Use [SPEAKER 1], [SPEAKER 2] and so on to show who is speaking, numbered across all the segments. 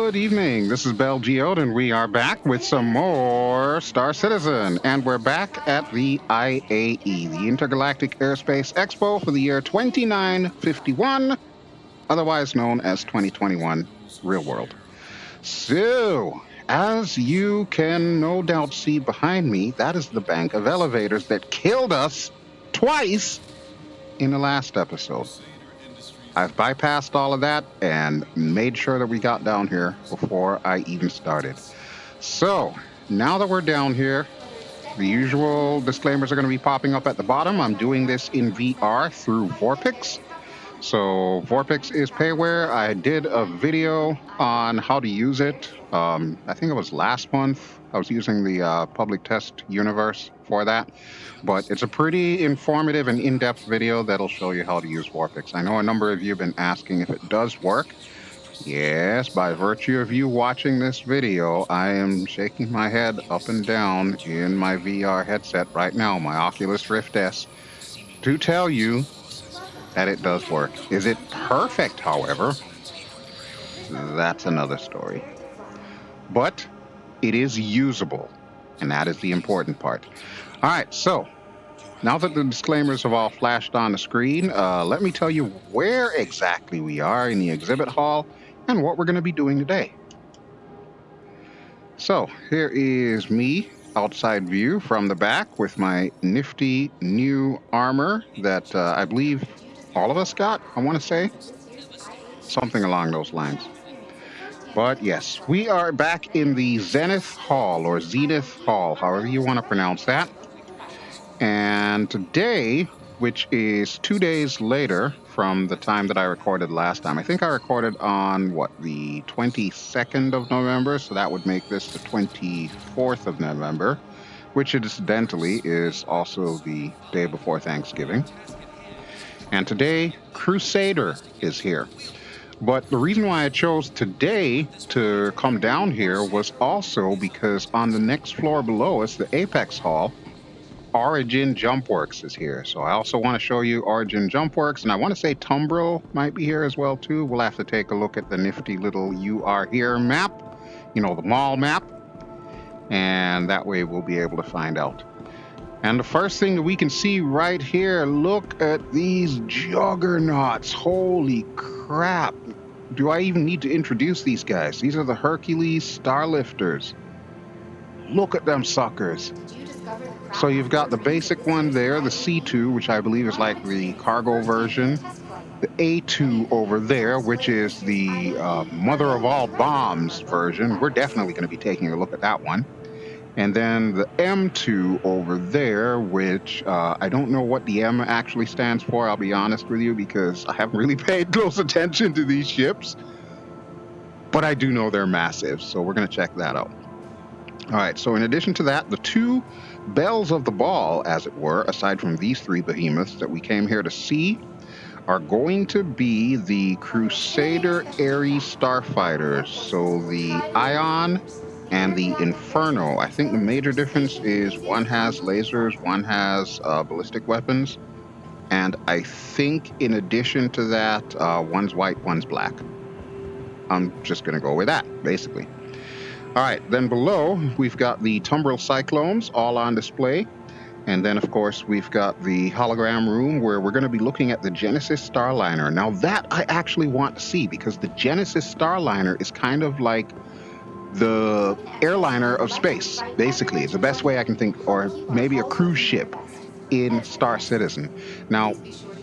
[SPEAKER 1] Good evening. This is BelGeode, and we are back with some more Star Citizen. And we're back at the IAE, the Intergalactic Airspace Expo for the year 2951, otherwise known as 2021 Real World. So, as you can no doubt see behind me, that is the bank of elevators that killed us twice in the last episode. I've bypassed all of that and made sure that we got down here before I even started. So, now that we're down here, the usual disclaimers are going to be popping up at the bottom. I'm doing this in VR through Vorpx. So, Vorpx is Payware. I did a video on how to use it. I think it was last month. I was using the public test universe for that. But it's a pretty informative and in-depth video that'll show you how to use Vorpx. I know a number of you have been asking if it does work. Yes, by virtue of you watching this video, I am shaking my head up and down in my VR headset right now, my Oculus Rift S, to tell you that it does work. Is it perfect, however? That's another story. But it is usable, and that is the important part. All right, so now that the disclaimers have all flashed on the screen, let me tell you where exactly we are in the exhibit hall and what we're going to be doing today. So here is me, outside view from the back with my nifty new armor that I believe all of us got, I want to say. Something along those lines. But yes, we are back in the Zenith Hall, or Zenith Hall, however you want to pronounce that. And today, which is 2 days later from the time that I recorded last time, I think I recorded on, the 22nd of November, so that would make this the 24th of November, which incidentally is also the day before Thanksgiving. And today, Crusader is here. But the reason why I chose today to come down here was also because on the next floor below us, the Apex Hall, Origin Jumpworks is here. So I also want to show you Origin Jumpworks, and I want to say Tumbril might be here as well too. We'll have to take a look at the nifty little You Are Here map, the mall map, and that way we'll be able to find out. And the first thing that we can see right here, look at these juggernauts. Holy crap. Do I even need to introduce these guys? These are the Hercules Starlifters. Look at them suckers. So you've got the basic one there, the C2, which I believe is like the cargo version. The A2 over there, which is the mother of all bombs version. We're definitely going to be taking a look at that one. And then the M2 over there, which I don't know what the M actually stands for, I'll be honest with you, because I haven't really paid close attention to these ships. But I do know they're massive, so we're going to check that out. All right, so in addition to that, the two bells of the ball, as it were, aside from these three behemoths that we came here to see, are going to be the Crusader Ares Starfighters. So the Ion and the Inferno. I think the major difference is one has lasers, one has ballistic weapons. And I think in addition to that, one's white, one's black. I'm just going to go with that, basically. All right, then below, we've got the Tumbril Cyclones all on display. And then, of course, we've got the hologram room where we're going to be looking at the Genesis Starliner. Now, that I actually want to see because the Genesis Starliner is kind of like the airliner of space, basically. It's the best way I can think, or maybe a cruise ship in Star Citizen. Now,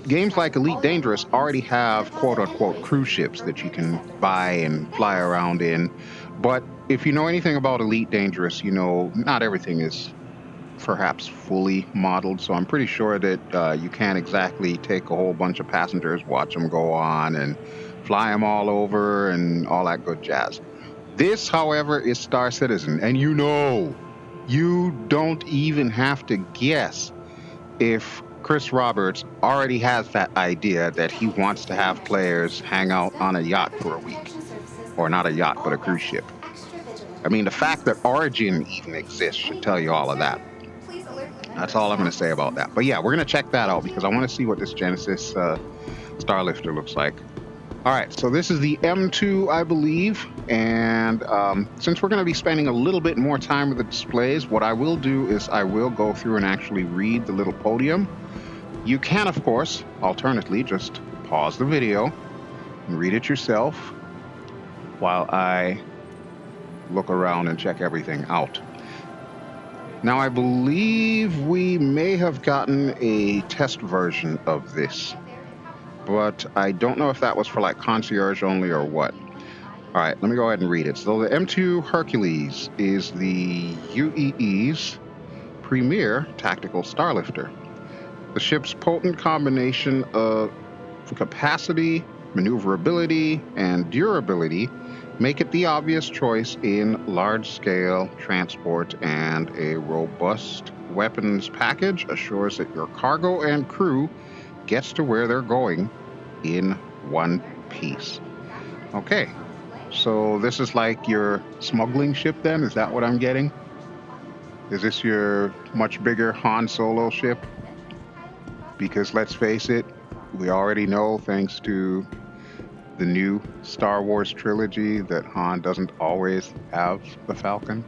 [SPEAKER 1] games like Elite Dangerous already have quote-unquote cruise ships that you can buy and fly around in. But if you know anything about Elite Dangerous, not everything is perhaps fully modeled. So I'm pretty sure that you can't exactly take a whole bunch of passengers, watch them go on, and fly them all over and all that good jazz. This, however, is Star Citizen, and you don't even have to guess if Chris Roberts already has that idea that he wants to have players hang out on a yacht for a week. Or not a yacht, but a cruise ship. I mean, the fact that Origin even exists should tell you all of that. That's all I'm going to say about that. But yeah, we're going to check that out because I want to see what this Genesis Starlifter looks like. All right, so this is the M2, I believe, and since we're going to be spending a little bit more time with the displays, what I will do is I will go through and actually read the little podium. You can, of course, alternately, just pause the video and read it yourself while I look around and check everything out. Now, I believe we may have gotten a test version of this, but I don't know if that was for like concierge only or what. All right, let me go ahead and read it. So the M2 Hercules is the UEE's premier tactical starlifter. The ship's potent combination of capacity, maneuverability, and durability make it the obvious choice in large-scale transport, and a robust weapons package assures that your cargo and crew gets to where they're going in one piece. Okay, so this is like your smuggling ship then? Is that what I'm getting? Is this your much bigger Han Solo ship? Because let's face it, we already know, thanks to the new Star Wars trilogy, that Han doesn't always have the Falcon.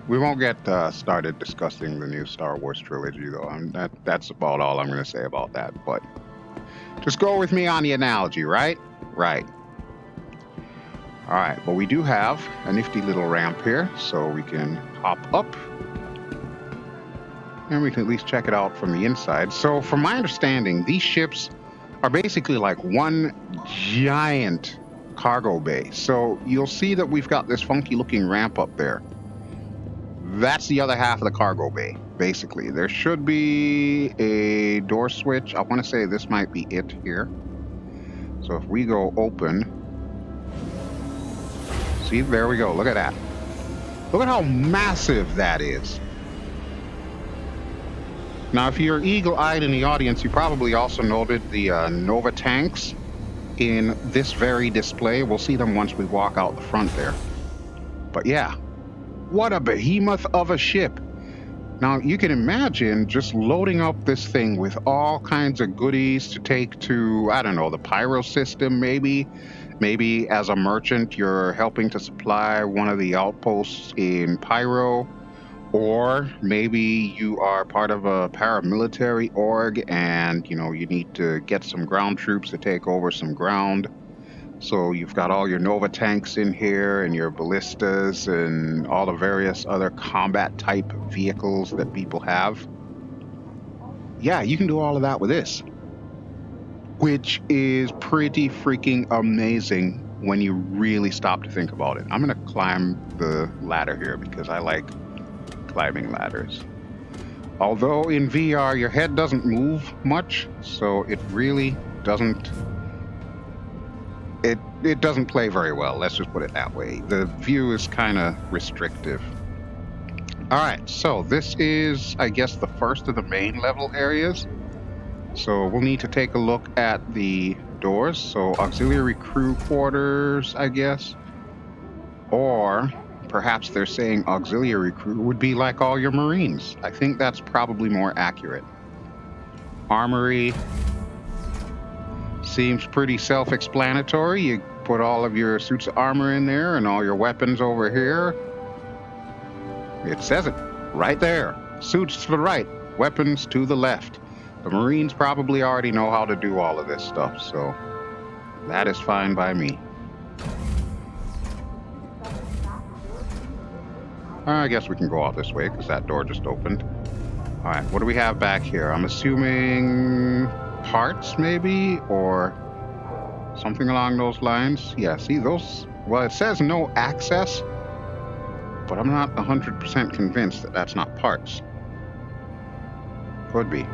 [SPEAKER 1] We won't get started discussing the new Star Wars trilogy, though. That's about all I'm going to say about that. But just go with me on the analogy, right? Right. All right, but we do have a nifty little ramp here, so we can hop up. And we can at least check it out from the inside. So from my understanding, these ships are basically like one giant cargo bay. So you'll see that we've got this funky looking ramp up there. That's the other half of the cargo bay, basically. There should be a door switch. I want to say this might be it here. So if we go open, see, there we go. Look at that. Look at how massive that is. Now, if you're eagle-eyed in the audience, you probably also noted the Nova tanks in this very display. We'll see them once we walk out the front there. But yeah, what a behemoth of a ship. Now, you can imagine just loading up this thing with all kinds of goodies to take to, I don't know, the Pyro system maybe. Maybe as a merchant, you're helping to supply one of the outposts in Pyro. Or maybe you are part of a paramilitary org and, you know, you need to get some ground troops to take over some ground. So you've got all your Nova tanks in here and your ballistas and all the various other combat type vehicles that people have. Yeah, you can do all of that with this, which is pretty freaking amazing when you really stop to think about it. I'm going to climb the ladder here because I like climbing ladders. Although in VR your head doesn't move much, so it really doesn't it doesn't play very well, let's just put it that way. The view is kind of restrictive. Alright, so this is, I guess, the first of the main level areas. So we'll need to take a look at the doors. So auxiliary crew quarters, I guess. Or perhaps they're saying auxiliary crew would be like all your Marines. I think that's probably more accurate. Armory seems pretty self-explanatory. You put all of your suits of armor in there and all your weapons over here. It says it right there. Suits to the right, weapons to the left. The Marines probably already know how to do all of this stuff, so that is fine by me. I guess we can go out this way because that door just opened. All right, what do we have back here? I'm assuming parts maybe, or something along those lines. Yeah, see those? Well, it says no access, but I'm not 100% convinced that that's not parts. Could be.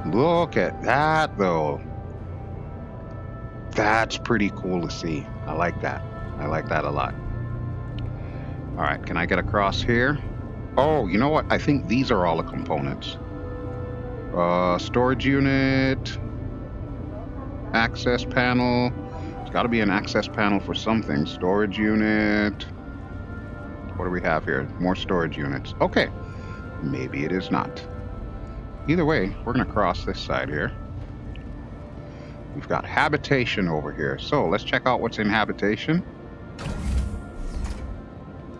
[SPEAKER 1] Look at that, though. That's pretty cool to see. I like that. I like that a lot. All right, can I get across here? Oh, you know what? I think these are all the components. Storage unit, access panel. There's got to be an access panel for something. Storage unit. What do we have here? More storage units. Okay, maybe it is not. Either way, we're going to cross this side here. We've got habitation over here. So let's check out what's in habitation.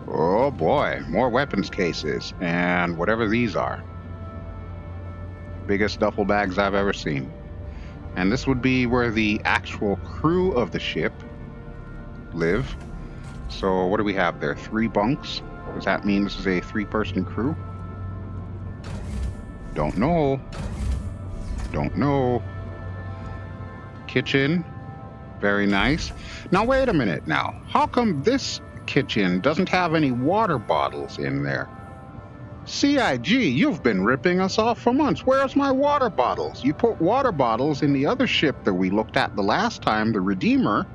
[SPEAKER 1] Oh boy, more weapons cases and whatever these are. Biggest duffel bags I've ever seen. And this would be where the actual crew of the ship live. So what do we have there? 3 bunks? Does that mean this is a 3-person crew? Don't know. Don't know. Kitchen. Very nice. Now wait a minute now. How come this kitchen doesn't have any water bottles in there? CIG, you've been ripping us off for months. Where's my water bottles? You put water bottles in the other ship that we looked at the last time, the Redeemer,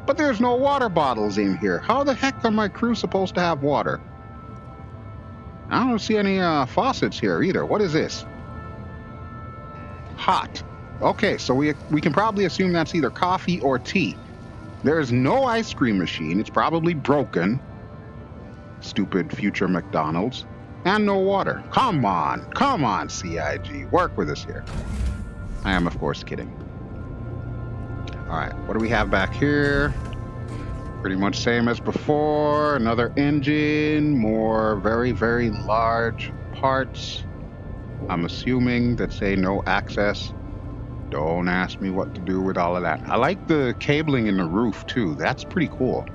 [SPEAKER 1] but there's no water bottles in here. How the heck are my crew supposed to have water? I don't see any faucets here either. What is this? Hot. Okay, so we can probably assume that's either coffee or tea. There's no ice cream machine. It's probably broken. Stupid future McDonald's. And no water. Come on, CIG. Work with us here. I am, of course, kidding. All right, what do we have back here? Pretty much same as before. Another engine, more very, very large parts. I'm assuming that say no access. Don't ask me what to do with all of that. I like the cabling in the roof too. That's pretty cool.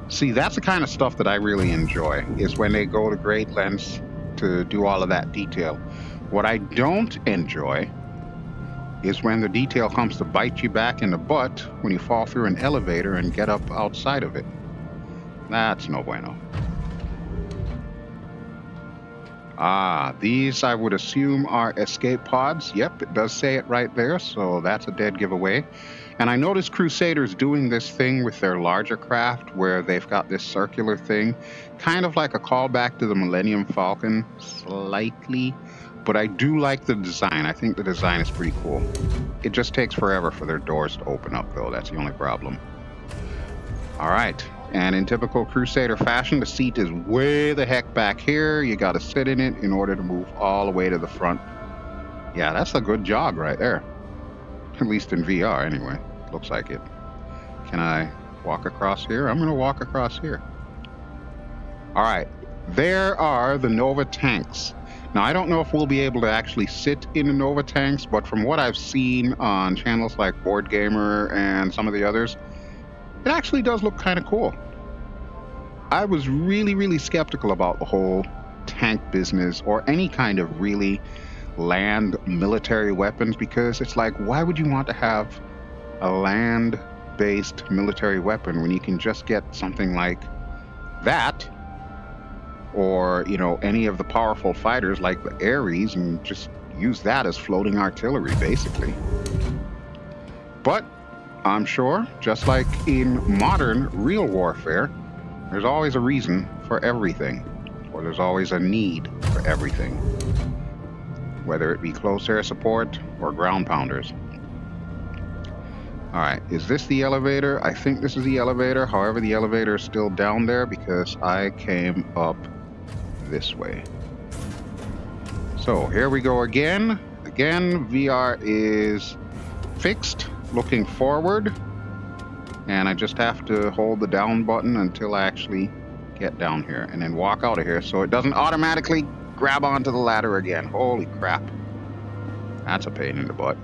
[SPEAKER 1] See, that's the kind of stuff that I really enjoy, is when they go to great lengths to do all of that detail. What I don't enjoy is when the detail comes to bite you back in the butt when you fall through an elevator and get up outside of it. That's no bueno. Ah, these I would assume are escape pods. Yep, it does say it right there, so that's a dead giveaway. And I noticed Crusader's doing this thing with their larger craft where they've got this circular thing, kind of like a callback to the Millennium Falcon, slightly. But I do like the design. I think the design is pretty cool. It just takes forever for their doors to open up, though. That's the only problem. All right. And in typical Crusader fashion, the seat is way the heck back here. You got to sit in it in order to move all the way to the front. Yeah, that's a good jog right there. At least in VR, anyway. Looks like it. Can I walk across here? I'm going to walk across here. All right. There are the Nova tanks. Now, I don't know if we'll be able to actually sit in the Nova tanks, but from what I've seen on channels like Board Gamer and some of the others, it actually does look kind of cool. I was really, really skeptical about the whole tank business or any kind of really land military weapons, because it's like, why would you want to have a land-based military weapon when you can just get something like that, or, you know, any of the powerful fighters like the Ares and just use that as floating artillery, basically. But I'm sure, just like in modern real warfare, there's always a reason for everything, or there's always a need for everything, whether it be close air support or ground pounders. All right, is this the elevator? I think this is the elevator. However, the elevator is still down there because I came up this way. So here we go again. Again, VR is fixed, looking forward, and I just have to hold the down button until I actually get down here and then walk out of here so it doesn't automatically grab onto the ladder again. Holy crap. That's a pain in the butt.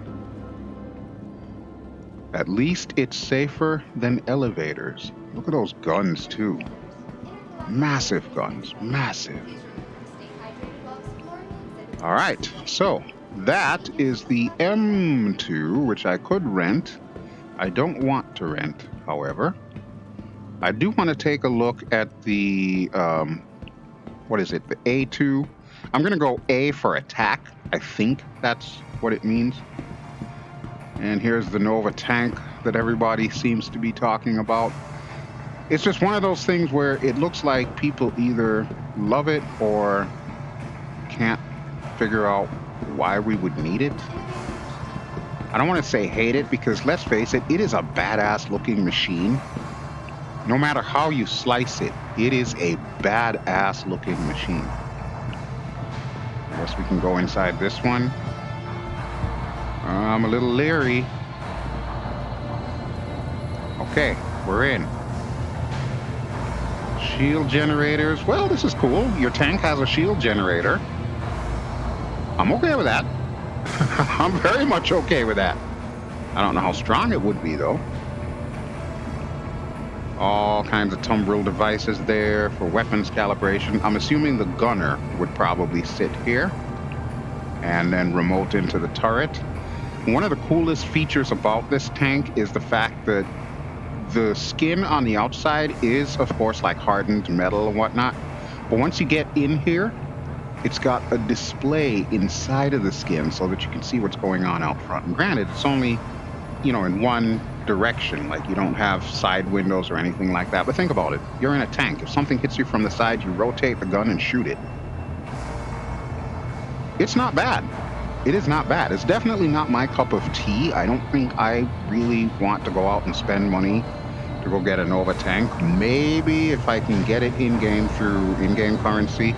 [SPEAKER 1] At least it's safer than elevators. Look at those guns too. Massive guns, massive. All right, so that is the M2, which I could rent. I don't want to rent, however. I do want to take a look at the, what is it, the A2. I'm going to go A for attack. I think that's what it means. And here's the Nova tank that everybody seems to be talking about. It's just one of those things where it looks like people either love it or can't figure out why we would need it. I don't want to say hate it, because let's face it, it is a badass looking machine. No matter how you slice it, it is a badass looking machine. I guess we can go inside this one. I'm a little leery. Okay, we're in. Shield generators. Well, this is cool. Your tank has a shield generator. I'm okay with that. I'm very much okay with that. I don't know how strong it would be, though. All kinds of Tumbril devices there for weapons calibration. I'm assuming the gunner would probably sit here and then remote into the turret. One of the coolest features about this tank is the fact that the skin on the outside is, of course, like hardened metal and whatnot. But once you get in here, it's got a display inside of the skin so that you can see what's going on out front. And granted, it's only, in one direction. Like, you don't have side windows or anything like that. But think about it. You're in a tank. If something hits you from the side, you rotate the gun and shoot it. It's not bad. It is not bad. It's definitely not my cup of tea. I don't think I really want to go out and spend money to go get a Nova tank. Maybe if I can get it in-game through in-game currency,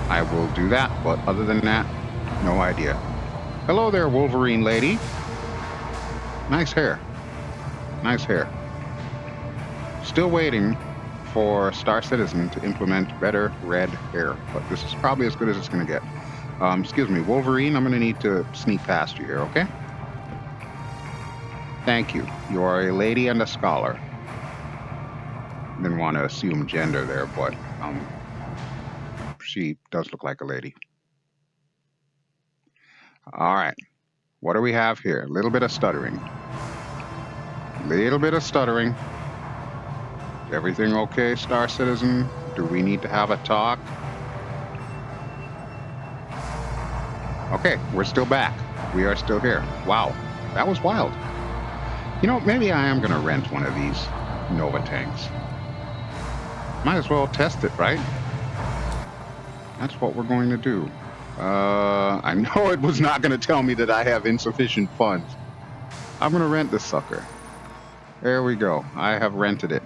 [SPEAKER 1] I will do that. But other than that, no idea. Hello there, Wolverine lady. Nice hair. Nice hair. Still waiting for Star Citizen to implement better red hair. But this is probably as good as it's going to get. Excuse me, Wolverine, I'm going to need to sneak past you here, okay? Thank you. You are a lady and a scholar. Didn't want to assume gender there, but she does look like a lady. All right. What do we have here? A little bit of stuttering. Little bit of stuttering. Is everything okay, Star Citizen? Do we need to have a talk? Okay, we're still back. We are still here. Wow, that was wild. Maybe I am going to rent one of these Nova tanks. Might as well test it, right? That's what we're going to do. I know it was not going to tell me that I have insufficient funds. I'm going to rent this sucker. There we go. I have rented it.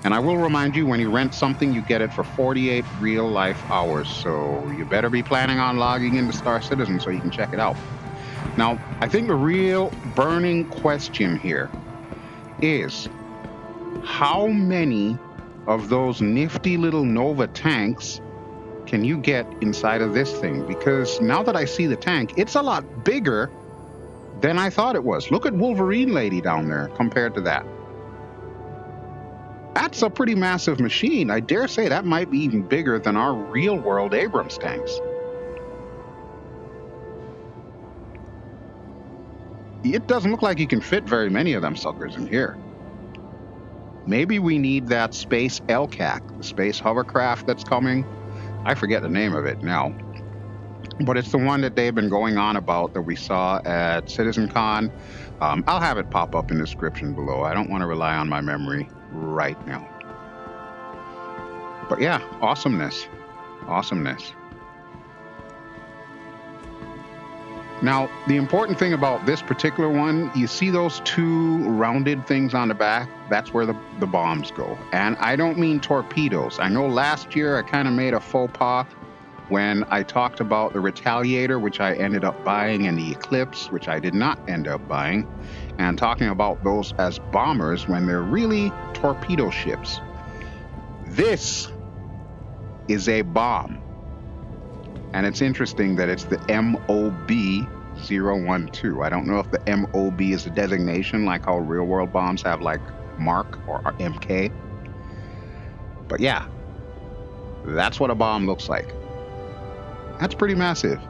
[SPEAKER 1] And I will remind you, when you rent something, you get it for 48 real-life hours. So you better be planning on logging into Star Citizen so you can check it out. Now, I think the real burning question here is, how many of those nifty little Nova tanks can you get inside of this thing? Because now that I see the tank, it's a lot bigger than I thought it was. Look at Wolverine lady down there compared to that. That's a pretty massive machine. I dare say that might be even bigger than our real-world Abrams tanks. It doesn't look like you can fit very many of them suckers in here. Maybe we need that space LCAC, the space hovercraft that's coming. I forget the name of it now. But it's the one that they've been going on about that we saw at CitizenCon. I'll have it pop up in the description below. I don't want to rely on my memory right now. But yeah, awesomeness. Awesomeness. Now, the important thing about this particular one, you see those two rounded things on the back? That's where the bombs go. And I don't mean torpedoes. I know last year I kind of made a faux pas when I talked about the Retaliator, which I ended up buying, and the Eclipse, which I did not end up buying, and talking about those as bombers when they're really torpedo ships. This is a bomb. And it's interesting that it's the MOB-012. I don't know if the MOB is a designation like how real-world bombs have like Mark or MK. But yeah, that's what a bomb looks like. That's pretty massive.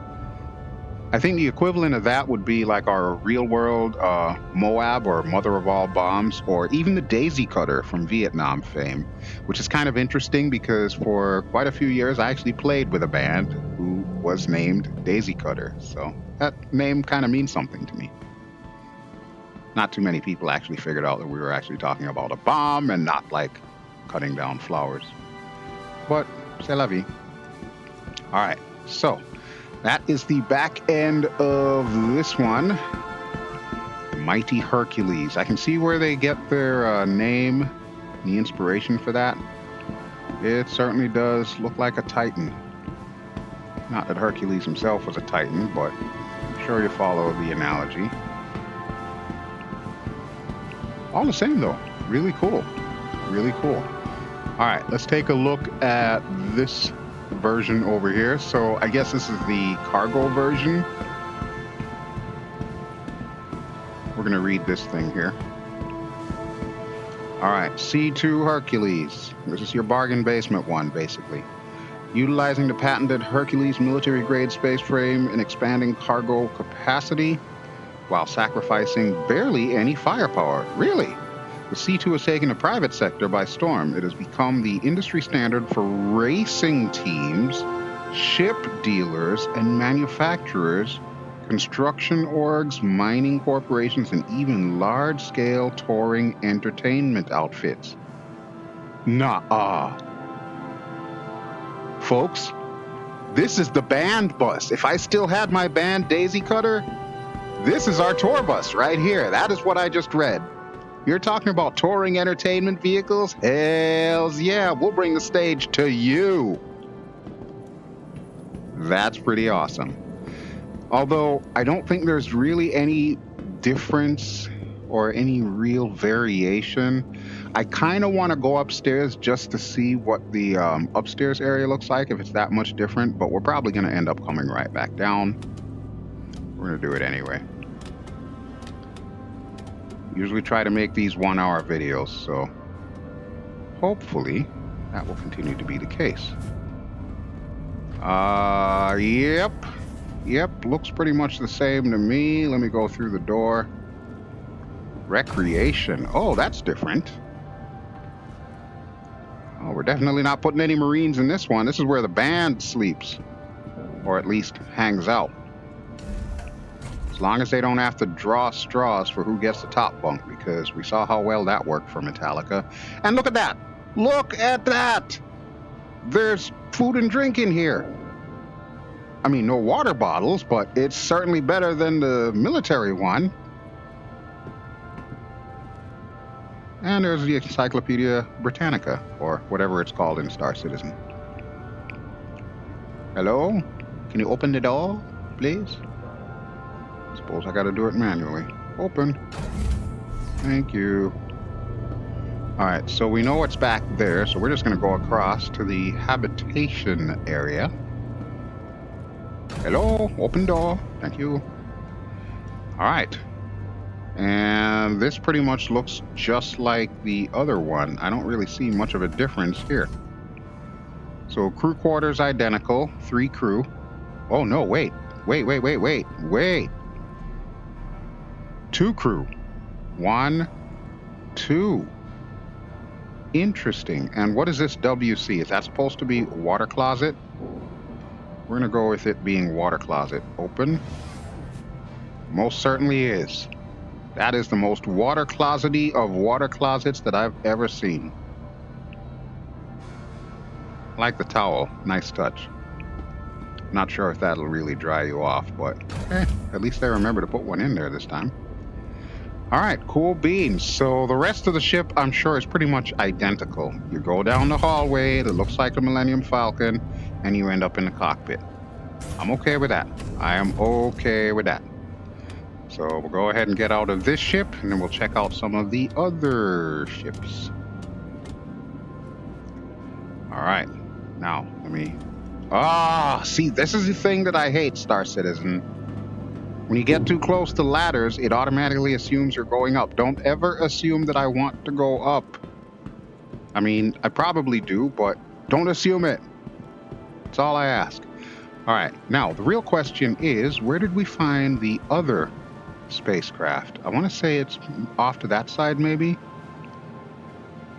[SPEAKER 1] I think the equivalent of that would be like our real-world Moab or Mother of All Bombs, or even the Daisy Cutter from Vietnam fame, which is kind of interesting because for quite a few years I actually played with a band who was named Daisy Cutter. So that name kind of means something to me. Not too many people actually figured out that we were actually talking about a bomb and not like cutting down flowers. But c'est la vie. All right, so that is the back end of this one. The Mighty Hercules. I can see where they get their name, the inspiration for that. It certainly does look like a Titan. Not that Hercules himself was a Titan, but I'm sure you follow the analogy. All the same, though. Really cool. Really cool. All right, let's take a look at this version over here. So I guess this is the cargo version. We're going to read this thing here. All right, C2 Hercules. This is your bargain basement one, basically. Utilizing the patented Hercules military-grade space frame and expanding cargo capacity while sacrificing barely any firepower. Really? The C2 has taken the private sector by storm. It has become the industry standard for racing teams, ship dealers, and manufacturers, construction orgs, mining corporations, and even large-scale touring entertainment outfits. Nuh-uh. Folks, this is the band bus. If I still had my band Daisy Cutter, this is our tour bus right here. That is what I just read. You're talking about touring entertainment vehicles? Hells yeah, we'll bring the stage to you. That's pretty awesome. Although I don't think there's really any difference or any real variation. I kind of want to go upstairs just to see what the upstairs area looks like, if it's that much different, but we're probably going to end up coming right back down. We're going to do it anyway. Usually try to make these 1-hour videos, so hopefully that will continue to be the case. Yep, looks pretty much the same to me. Let me go through the door. Recreation. Oh, that's different. Oh, we're definitely not putting any Marines in this one. This is where the band sleeps, or at least hangs out. As long as they don't have to draw straws for who gets the top bunk, because we saw how well that worked for Metallica. And look at that! Look at that! There's food and drink in here. I mean, no water bottles, but it's certainly better than the military one. And there's the Encyclopedia Britannica, or whatever it's called in Star Citizen. Hello? Can you open the door, please? Suppose I gotta do it manually. Open. Thank you. Alright, so we know what's back there, so we're just gonna go across to the habitation area. Hello? Open door. Thank you. Alright. And this pretty much looks just like the other one. I don't really see much of a difference here. So crew quarters identical, 3 crew. Oh no, wait. 2 crew. 1, 2. Interesting. And what is this WC? Is that supposed to be water closet? We're gonna go with it being water closet. Open. Most certainly is. That is the most water closet-y of water closets that I've ever seen. I like the towel. Nice touch. Not sure if that'll really dry you off, but at least they remember to put one in there this time. Alright, cool beans. So the rest of the ship, I'm sure, is pretty much identical. You go down the hallway that looks like a Millennium Falcon, and you end up in the cockpit. I'm okay with that. I am okay with that. So we'll go ahead and get out of this ship, and then we'll check out some of the other ships. Alright, now let me... see, this is the thing that I hate, Star Citizen. When you get too close to ladders, it automatically assumes you're going up. Don't ever assume that I want to go up. I mean, I probably do, but don't assume it. That's all I ask. Alright, now the real question is, where did we find the other spacecraft? I want to say it's off to that side, maybe?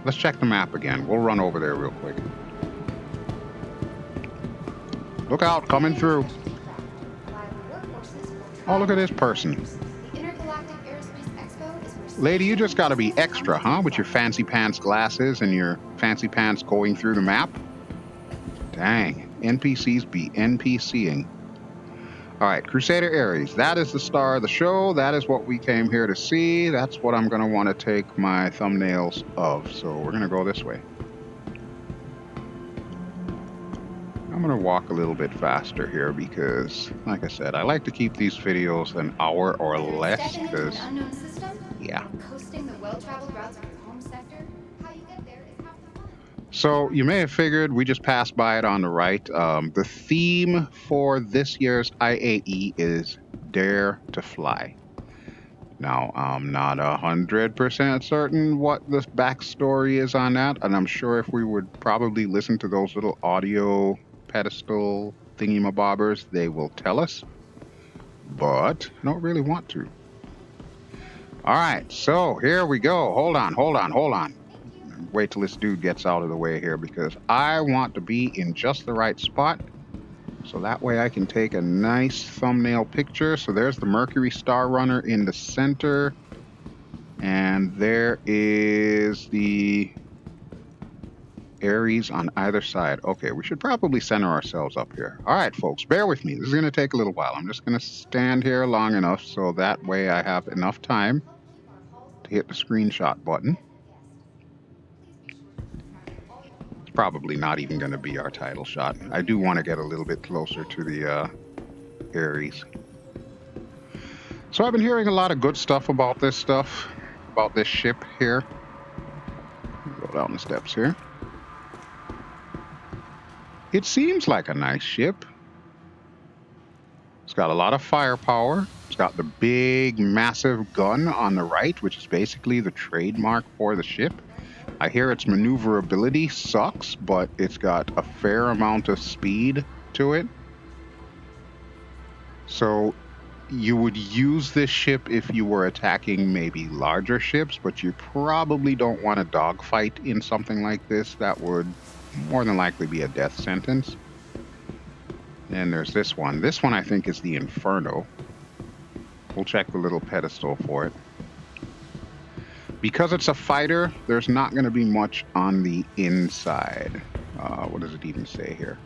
[SPEAKER 1] Let's check the map again. We'll run over there real quick. Look out, coming through. Oh, look at this person. Lady, you just gotta be extra, huh? With your fancy pants glasses and your fancy pants going through the map? Dang, NPCs be NPCing. Alright, Crusader Ares. That is the star of the show. That is what we came here to see. That's what I'm gonna want to take my thumbnails of. So we're gonna go this way. I'm gonna walk a little bit faster here because, like I said, I like to keep these videos an hour or less because, yeah. So you may have figured we just passed by it on the right. The theme for this year's IAE is Dare to Fly. Now, I'm not 100% certain what the backstory is on that, and I'm sure if we would probably listen to those little audio pedestal thingamabobbers, they will tell us, but I don't really want to. All right, so here we go. Hold on. Wait till this dude gets out of the way here, because I want to be in just the right spot, so that way I can take a nice thumbnail picture. So there's the Mercury Star Runner in the center. And there is the Ares on either side. Okay, we should probably center ourselves up here. All right, folks, bear with me. This is going to take a little while. I'm just going to stand here long enough so that way I have enough time to hit the screenshot button. It's probably not even going to be our title shot. I do want to get a little bit closer to the Ares. So I've been hearing a lot of good stuff about this ship here. Go down the steps here. It seems like a nice ship. It's got a lot of firepower. It's got the big, massive gun on the right, which is basically the trademark for the ship. I hear its maneuverability sucks, but it's got a fair amount of speed to it. So you would use this ship if you were attacking maybe larger ships, but you probably don't want to dogfight in something like this. That would more than likely be a death sentence. And there's this one. This one I think is the Inferno. We'll check the little pedestal for it. Because it's a fighter, there's not going to be much on the inside. What does it even say here?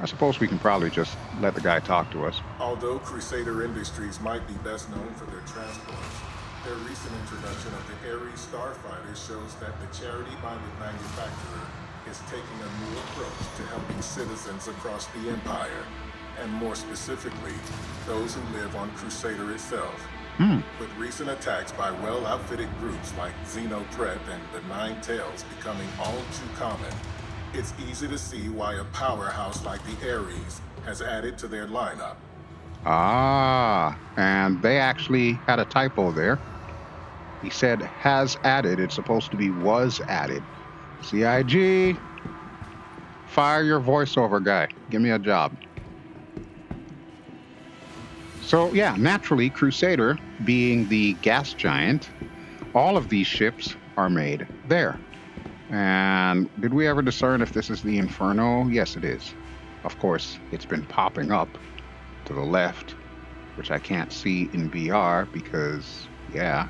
[SPEAKER 1] I suppose we can probably just let the guy talk to us.
[SPEAKER 2] Although Crusader Industries might be best known for their transports, their recent introduction of the Ares Starfighter shows that the charity-minded manufacturer is taking a new approach to helping citizens across the Empire, and more specifically, those who live on Crusader itself. With recent attacks by well-outfitted groups like Xenothreat and the Nine Tails becoming all too common, it's easy to see why a powerhouse like the Ares has added to their lineup.
[SPEAKER 1] Ah, and they actually had a typo there. He said has added. It's supposed to be was added. CIG, fire your voiceover guy. Give me a job. So yeah, naturally, Crusader being the gas giant, all of these ships are made there. And did we ever discern if this is the Inferno? Yes, it is. Of course, it's been popping up to the left, which I can't see in VR because, yeah,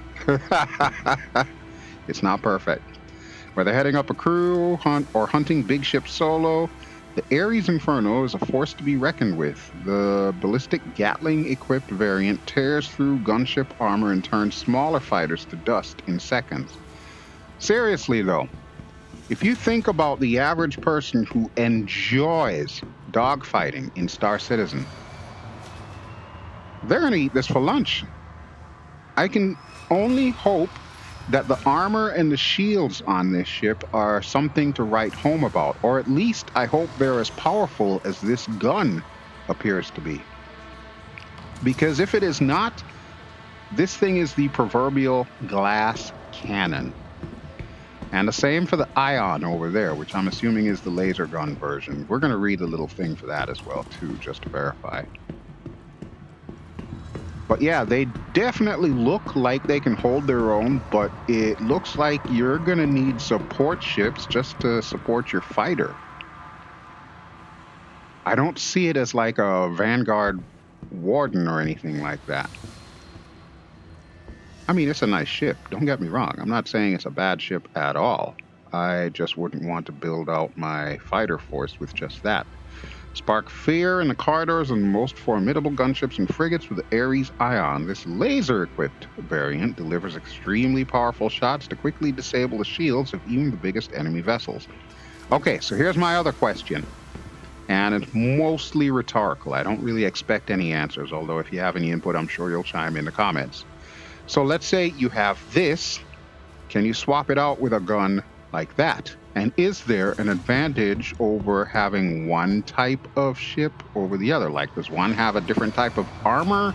[SPEAKER 1] it's not perfect. Whether heading up a crew hunt or hunting big ships solo, the Ares Inferno is a force to be reckoned with. The ballistic Gatling-equipped variant tears through gunship armor and turns smaller fighters to dust in seconds. Seriously, though, if you think about the average person who enjoys dogfighting in Star Citizen, they're going to eat this for lunch. I can only hope that the armor and the shields on this ship are something to write home about, or at least I hope they're as powerful as this gun appears to be. Because if it is not, this thing is the proverbial glass cannon. And the same for the Ion over there, which I'm assuming is the laser gun version. We're going to read a little thing for that as well, too, just to verify. But yeah, they definitely look like they can hold their own, but it looks like you're going to need support ships just to support your fighter. I don't see it as like a Vanguard Warden or anything like that. I mean, it's a nice ship, don't get me wrong. I'm not saying it's a bad ship at all. I just wouldn't want to build out my fighter force with just that. Spark fear in the corridors and the most formidable gunships and frigates with the Ares Ion. This laser-equipped variant delivers extremely powerful shots to quickly disable the shields of even the biggest enemy vessels. Okay, so here's my other question. And it's mostly rhetorical. I don't really expect any answers, although if you have any input, I'm sure you'll chime in the comments. So let's say you have this. Can you swap it out with a gun like that? And is there an advantage over having one type of ship over the other? Like, does one have a different type of armor?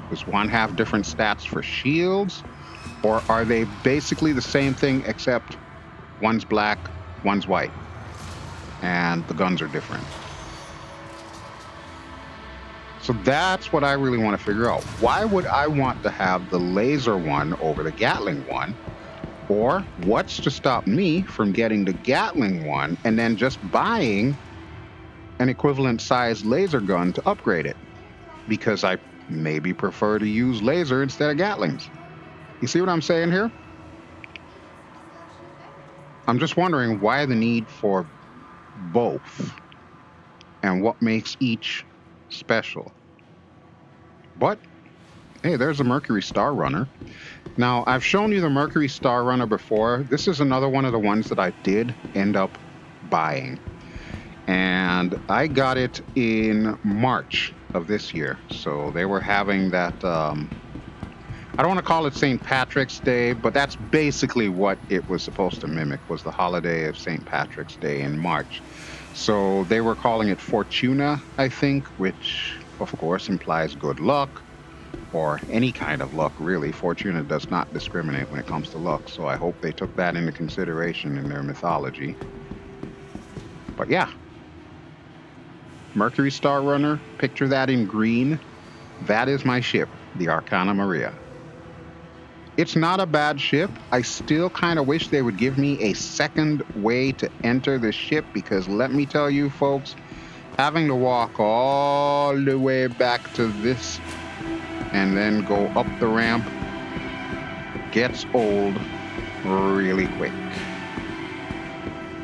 [SPEAKER 1] Does one have different stats for shields? Or are they basically the same thing except one's black, one's white, and the guns are different? So that's what I really want to figure out. Why would I want to have the laser one over the Gatling one? Or what's to stop me from getting the Gatling one and then just buying an equivalent size laser gun to upgrade it? Because I maybe prefer to use laser instead of Gatlings. You see what I'm saying here? I'm just wondering why the need for both and what makes each special. But hey, there's a Mercury Star Runner. Now, I've shown you the Mercury Star Runner before. This is another one of the ones that I did end up buying. And I got it in March of this year. So they were having that, I don't want to call it St. Patrick's Day, but that's basically what it was supposed to mimic, was the holiday of St. Patrick's Day in March. So they were calling it Fortuna, I think, which of course implies good luck, or any kind of luck, really. Fortuna does not discriminate when it comes to luck, so I hope they took that into consideration in their mythology. But yeah, Mercury Star Runner, picture that in green. That is my ship, the Arcana Maria. It's not a bad ship. I still kind of wish they would give me a second way to enter the ship, because let me tell you folks, having to walk all the way back to this and then go up the ramp gets old really quick.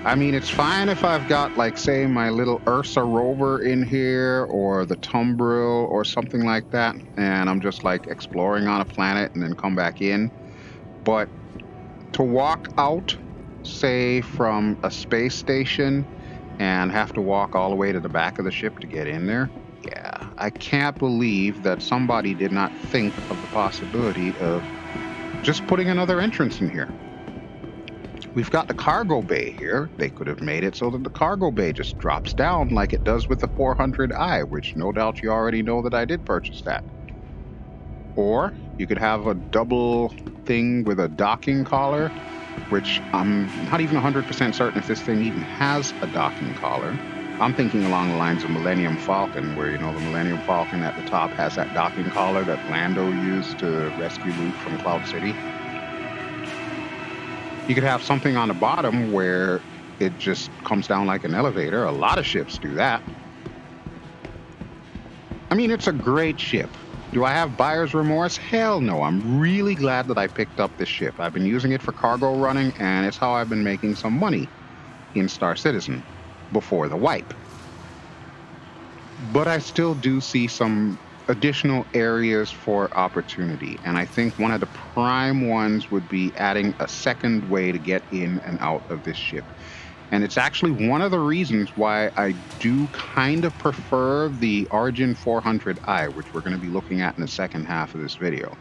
[SPEAKER 1] I mean, it's fine if I've got, like, say, my little Ursa rover in here, or the Tumbril, or something like that, and I'm just, like, exploring on a planet and then come back in. But to walk out, say, from a space station and have to walk all the way to the back of the ship to get in there, yeah, I can't believe that somebody did not think of the possibility of just putting another entrance in here. We've got the cargo bay here. They could have made it so that the cargo bay just drops down like it does with the 400i, which no doubt you already know that I did purchase that. Or you could have a double thing with a docking collar, which I'm not even 100% certain if this thing even has a docking collar. I'm thinking along the lines of Millennium Falcon, where, you know, the Millennium Falcon at the top has that docking collar that Lando used to rescue Luke from Cloud City. You could have something on the bottom where it just comes down like an elevator. A lot of ships do that. I mean, it's a great ship. Do I have buyer's remorse? Hell no. I'm really glad that I picked up this ship. I've been using it for cargo running, and it's how I've been making some money in Star Citizen before the wipe. But I still do see some additional areas for opportunity, and I think one of the prime ones would be adding a second way to get in and out of this ship. And it's actually one of the reasons why I do kind of prefer the Origin 400i, which we're going to be looking at in the second half of this video,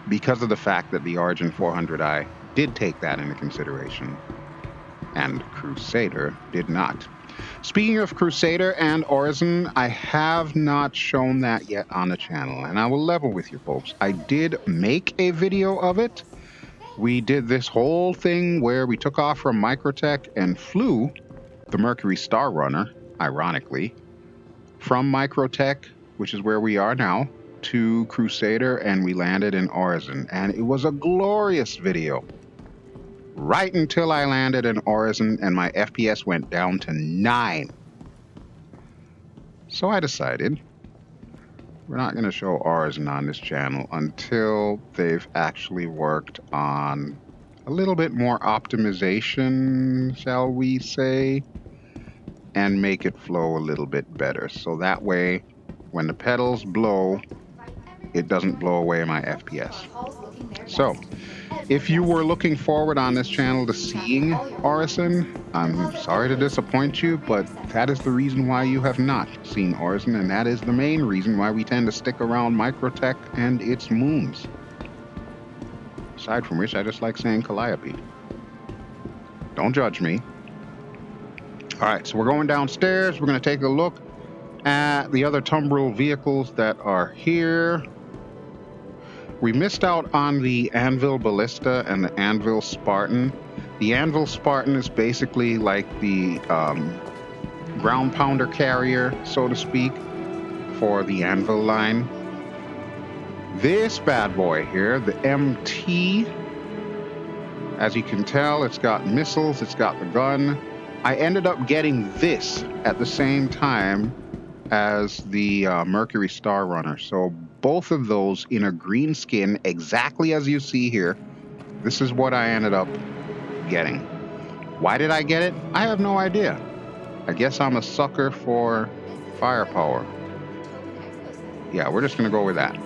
[SPEAKER 1] because of the fact that the Origin 400i did take that into consideration and Crusader did not. Speaking of Crusader and Origin, I have not shown that yet on the channel, and I will level with you folks. I did make a video of it. We did this whole thing where we took off from Microtech and flew the Mercury Star Runner, ironically, from Microtech, which is where we are now, to Crusader, and we landed in Origin, and it was a glorious video. Right until I landed in Origin and my FPS went down to 9. So I decided we're not going to show Origin on this channel until they've actually worked on a little bit more optimization, shall we say, and make it flow a little bit better. So that way, when the pedals blow, it doesn't blow away my FPS. So, if you were looking forward on this channel to seeing Origin, I'm sorry to disappoint you, but that is the reason why you have not seen Origin, and that is the main reason why we tend to stick around Microtech and its moons. Aside from which, I just like saying Calliope. Don't judge me. All right, so we're going downstairs. We're going to take a look at the other Tumbril vehicles that are here. We missed out on the Anvil Ballista and the Anvil Spartan. The Anvil Spartan is basically like the ground pounder carrier, so to speak, for the Anvil line. This bad boy here, the MT, as you can tell, it's got missiles, it's got the gun. I ended up getting this at the same time as the Mercury Star Runner. So both of those in a green skin, exactly as you see here. This is what I ended up getting. Why did I get it? I have no idea. I guess I'm a sucker for firepower. Yeah, we're just going to go with that.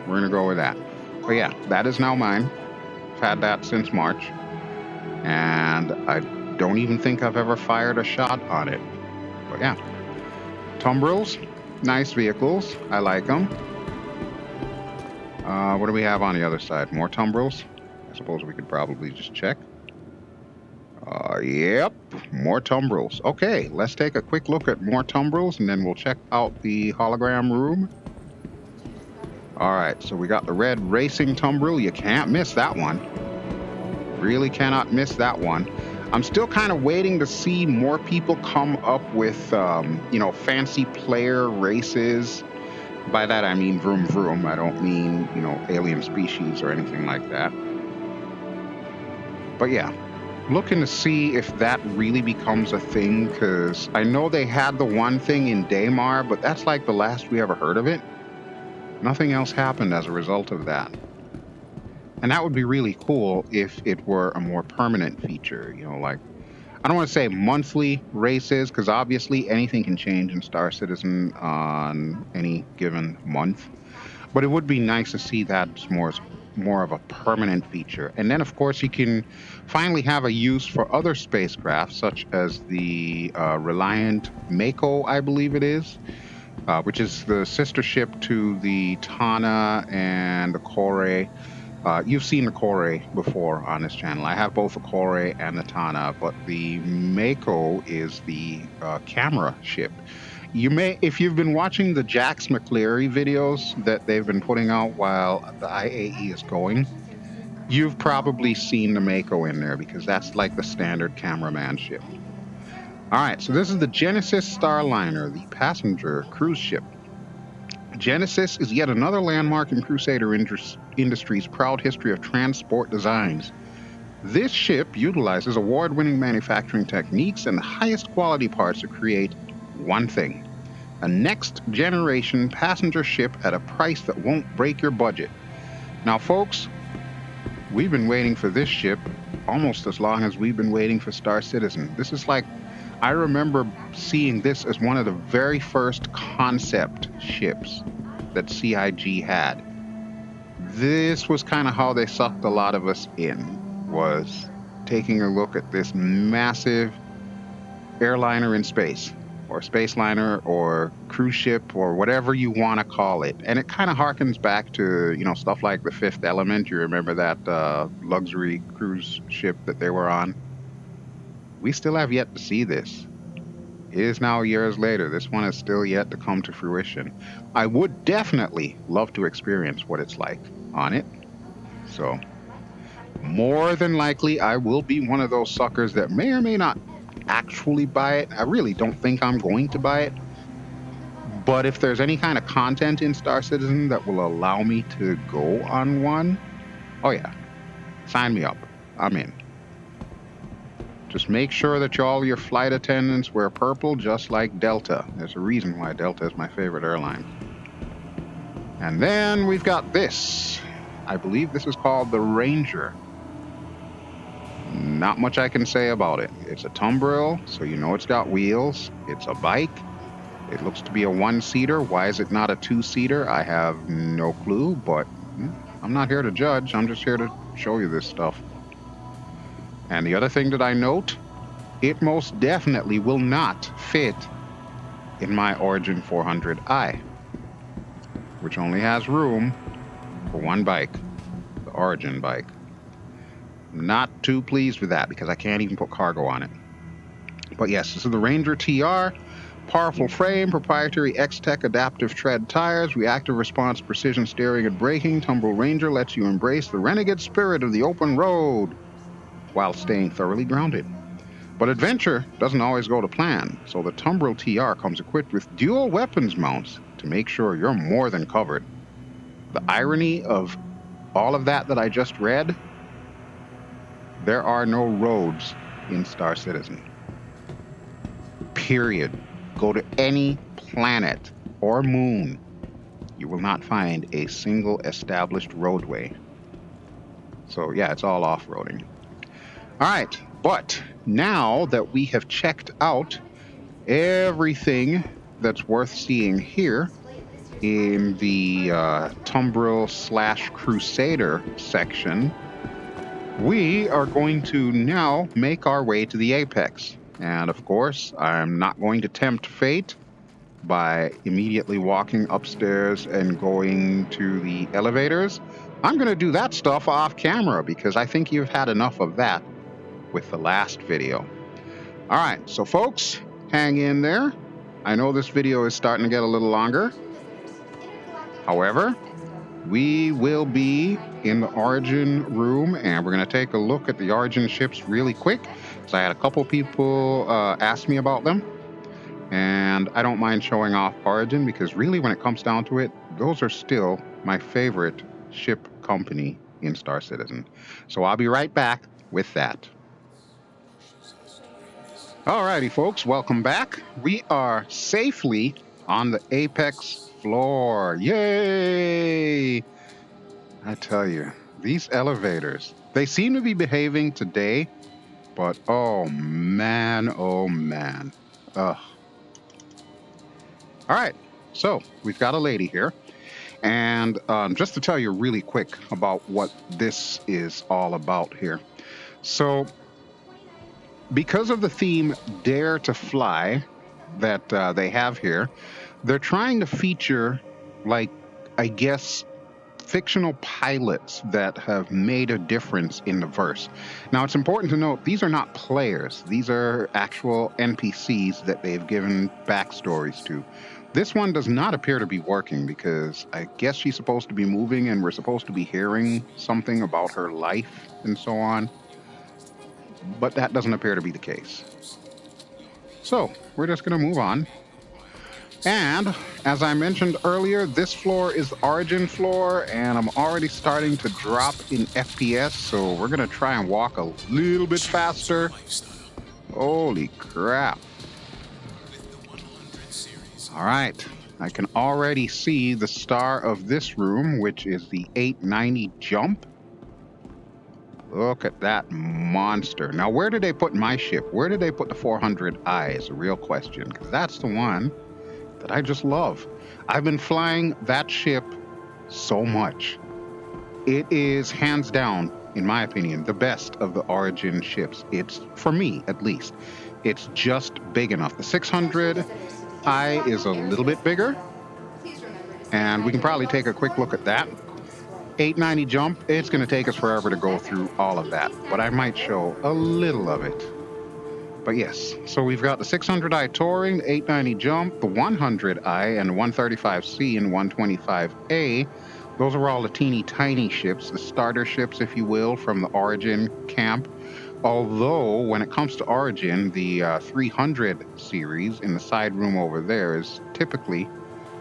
[SPEAKER 1] We're going to go with that. But yeah, that is now mine. I've had that since March. And I don't even think I've ever fired a shot on it. But yeah. Tumbrils, nice vehicles. I like them. What do we have on the other side? More Tumbrils? I suppose we could probably just check. Yep, more Tumbrils. Okay, let's take a quick look at more Tumbrils, and then we'll check out the hologram room. All right, so we got the red racing Tumbril. You can't miss that one. Really cannot miss that one. I'm still kind of waiting to see more people come up with, fancy player races. By that, I mean vroom vroom. I don't mean, alien species or anything like that. But yeah, looking to see if that really becomes a thing, because I know they had the one thing in Daymar, but that's like the last we ever heard of it. Nothing else happened as a result of that. And that would be really cool if it were a more permanent feature, like, I don't want to say monthly races, because obviously anything can change in Star Citizen on any given month. But it would be nice to see that more of a permanent feature. And then, of course, you can finally have a use for other spacecraft, such as the Reliant Mako, I believe it is, which is the sister ship to the Tana and the Kore. You've seen the Kore before on this channel. I have both the Kore and the Tana, but the Mako is the camera ship. You may, if you've been watching the Jax McCleary videos that they've been putting out while the IAE is going, you've probably seen the Mako in there, because that's like the standard cameraman ship. All right, so this is the Genesis Starliner, the passenger cruise ship. Genesis is yet another landmark in Crusader Industries' proud history of transport designs. This ship utilizes award-winning manufacturing techniques and the highest quality parts to create one thing: a next-generation passenger ship at a price that won't break your budget. Now, folks, we've been waiting for this ship almost as long as we've been waiting for Star Citizen. This is like, I remember seeing this as one of the very first concept ships that CIG had. This was kind of how they sucked a lot of us in, was taking a look at this massive airliner in space, or space liner, or cruise ship, or whatever you want to call it. And it kind of harkens back to, stuff like The Fifth Element. You remember that luxury cruise ship that they were on? We still have yet to see this. It is now years later. This one is still yet to come to fruition. I would definitely love to experience what it's like on it. So, more than likely, I will be one of those suckers that may or may not actually buy it. I really don't think I'm going to buy it. But if there's any kind of content in Star Citizen that will allow me to go on one, oh yeah, sign me up. I'm in. Just make sure that all your flight attendants wear purple, just like Delta. There's a reason why Delta is my favorite airline. And then we've got this. I believe this is called the Ranger. Not much I can say about it. It's a Tumbril, so you know it's got wheels. It's a bike. It looks to be a one-seater. Why is it not a two-seater? I have no clue, but I'm not here to judge. I'm just here to show you this stuff. And the other thing that I note, it most definitely will not fit in my Origin 400i, which only has room for one bike, the Origin bike. Not too pleased with that because I can't even put cargo on it. But yes, this is the Ranger TR. Powerful frame, proprietary X-Tech adaptive tread tires, reactive response precision steering and braking. Tumbril Ranger lets you embrace the renegade spirit of the open road while staying thoroughly grounded. But adventure doesn't always go to plan, so the Tumbril TR comes equipped with dual weapons mounts to make sure you're more than covered. The irony of all of that I just read, there are no roads in Star Citizen. Period. Go to any planet or moon, you will not find a single established roadway. So yeah, it's all off-roading. All right, but now that we have checked out everything that's worth seeing here in the Tumbril / Crusader section, we are going to now make our way to the Apex. And of course, I'm not going to tempt fate by immediately walking upstairs and going to the elevators. I'm going to do that stuff off camera because I think you've had enough of that with the last video. All right, so folks, hang in there. I know this video is starting to get a little longer. However, we will be in the Origin room and we're going to take a look at the Origin ships really quick. So I had a couple people ask me about them. And I don't mind showing off Origin because really when it comes down to it, those are still my favorite ship company in Star Citizen. So I'll be right back with that. Alrighty, folks, welcome back. We are safely on the Apex floor. Yay! I tell you, these elevators, they seem to be behaving today, but oh man, oh man. Ugh. All right, so we've got a lady here. And just to tell you really quick about what this is all about here. So because of the theme Dare to Fly that they have here, they're trying to feature, like, I guess, fictional pilots that have made a difference in the verse. Now, it's important to note, these are not players. These are actual NPCs that they've given backstories to. This one does not appear to be working because I guess she's supposed to be moving and we're supposed to be hearing something about her life and so on. But that doesn't appear to be the case. So we're just going to move on. And as I mentioned earlier, this floor is the Origin floor, and I'm already starting to drop in FPS, so we're going to try and walk a little bit faster. Holy crap. All right, I can already see the star of this room, which is the 890 jump. Look at that monster. Now, where did they put my ship? Where did they put the 400i is a real question, because that's the one that I just love. I've been flying that ship so much. It is hands down, in my opinion, the best of the Origin ships. It's, for me at least, it's just big enough. The 600i is a little bit bigger, and we can probably take a quick look at that. 890 jump, it's going to take us forever to go through all of that, but I might show a little of it. But yes, so we've got the 600i Touring, the 890 Jump, the 100i, and the 135C and 125A. Those are all the teeny tiny ships, the starter ships, if you will, from the Origin camp. Although, when it comes to Origin, the 300 series in the side room over there is typically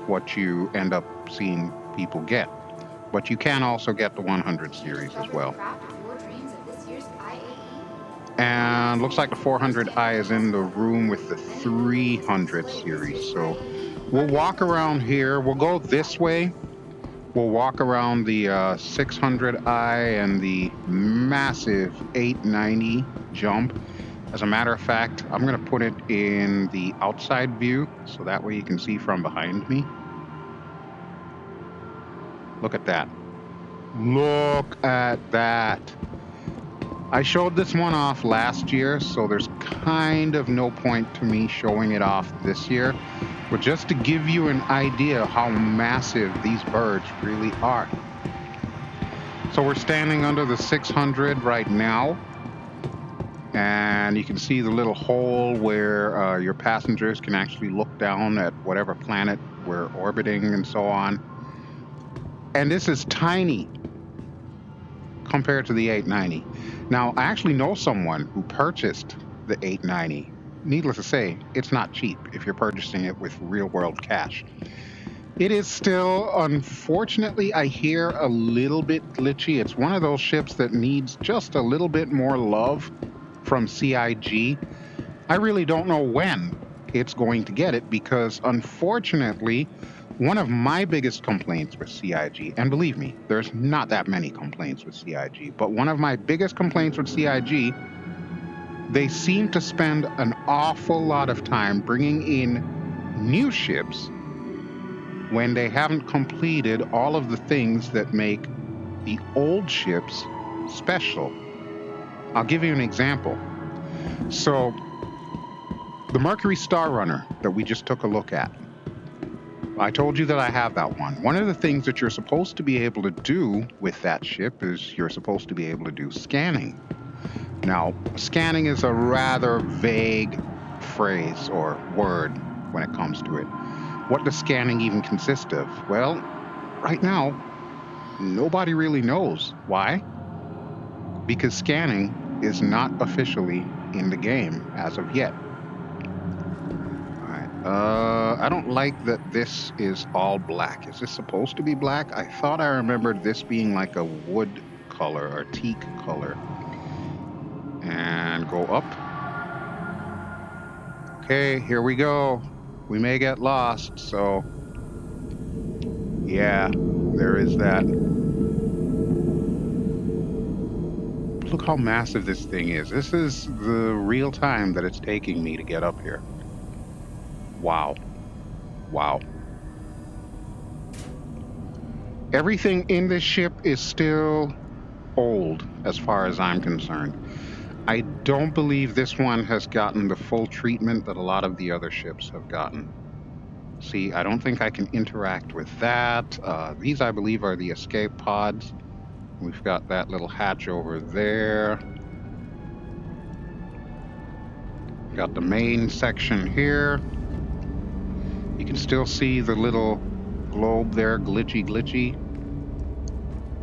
[SPEAKER 1] what you end up seeing people get. But you can also get the 100 series as well. And looks like the 400i is in the room with the 300 series. So we'll walk around here. We'll go this way. We'll walk around the 600i and the massive 890 jump. As a matter of fact, I'm going to put it in the outside view so that way you can see from behind me. Look at that. Look at that. I showed this one off last year, so there's kind of no point to me showing it off this year. But just to give you an idea how massive these birds really are. So we're standing under the 600 right now, and you can see the little hole where your passengers can actually look down at whatever planet we're orbiting and so on. And this is tiny compared to the 890. Now, I actually know someone who purchased the 890. Needless to say, it's not cheap if you're purchasing it with real world cash. It is still, unfortunately, I hear a little bit glitchy. It's one of those ships that needs just a little bit more love from CIG. I really don't know when it's going to get it because, unfortunately, one of my biggest complaints with CIG, and believe me, there's not that many complaints with CIG, but one of my biggest complaints with CIG, they seem to spend an awful lot of time bringing in new ships when they haven't completed all of the things that make the old ships special. I'll give you an example. So, the Mercury Star Runner that we just took a look at, I told you that I have that one. One of the things that you're supposed to be able to do with that ship is you're supposed to be able to do scanning. Now, scanning is a rather vague phrase or word when it comes to it. What does scanning even consist of? Well, right now, nobody really knows. Why? Because scanning is not officially in the game as of yet. All right. I don't like that this is all black. Is this supposed to be black? I thought I remembered this being like a wood color or teak color. And go up. Okay, here we go. We may get lost, so yeah, there is that. Look how massive this thing is. This is the real time that it's taking me to get up here. Wow. Wow. Everything in this ship is still old as far as I'm concerned. I don't believe this one has gotten the full treatment that a lot of the other ships have gotten. See, I don't think I can interact with that. These, I believe, are the escape pods. We've got that little hatch over there. Got the main section here. You can still see the little globe there, glitchy.